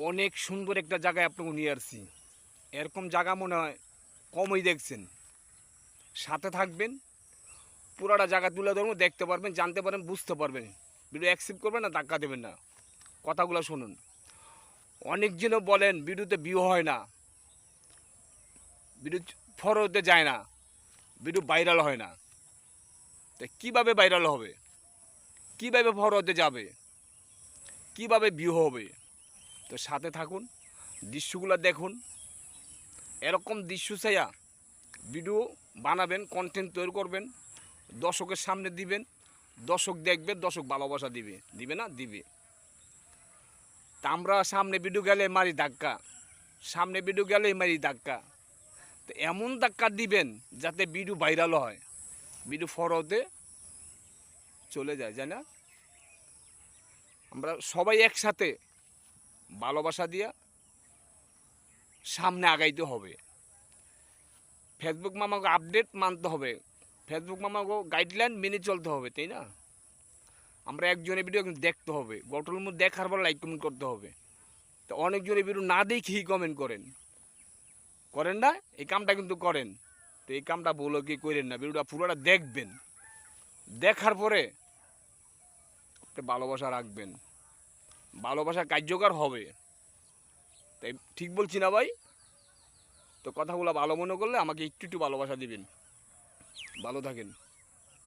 অনেক সুন্দর একটা জায়গায় আপনাকে নিয়ে আসছি। এরকম জায়গা মনে হয় কমই দেখছেন। সাথে থাকবেন, পুরাটা জায়গা তুলে ধরবো, দেখতে পারবেন, জানতে পারবেন, বুঝতে পারবেন। ভিডিও অ্যাকসেপ্ট করবেন না, ধাক্কা দেবেন না। কথাগুলো শুনুন। অনেকজনও বলেন ভিডিওতে ভিউ হয় না, ভিডিও ফরওয়ার্ডে যায় না, ভিডিও ভাইরাল হয় না। তো কীভাবে ভাইরাল হবে, কীভাবে ফরওয়ার্ডে যাবে, কীভাবে ভিউ হবে? তো সাথে থাকুন, দৃশ্যগুলো দেখুন। এরকম দৃশ্য চাইয়া ভিডিও বানাবেন, কন্টেন্ট তৈরি করবেন, দর্শকের সামনে দিবেন, দর্শক দেখবে, দর্শক ভালোবাসা দিবে, দিবে না? দিবে। তা আমরা সামনে ভিডিও গেলে মারি ধাক্কা, সামনে ভিডিও গেলে মারি ধাক্কা। তো এমন ধাক্কা দিবেন যাতে ভিডিও ভাইরাল হয়, ভিডিও ফরওয়ার্ডে চলে যায়, জানা? আমরা সবাই একসাথে ভালোবাসা দিয়া সামনে আগাইতে হবে। ফেসবুক মামাকে আপডেট মানতে হবে, ফেসবুক মামাকে গাইডলাইন মেনে চলতে হবে, তাই না? আমরা একজনের ভিডিও দেখতে হবে, গল্পের মধ্যে দেখার পর লাইক কমেন্ট করতে হবে। তো অনেকজনের ভিডিও না দেখেই কমেন্ট করেন, করেন না? এই কামটা কিন্তু করেন। তো এই কামটা বলো কি করেন না, ভিডিওটা পুরোটা দেখবেন, দেখার পরে ভালোবাসা রাখবেন, ভালোবাসা কার্যকর হবে। তাই ঠিক বলছি না ভাই? তো কথাগুলো ভালো মনে করলে আমাকে একটু একটু ভালোবাসা দিবেন। ভালো থাকেন।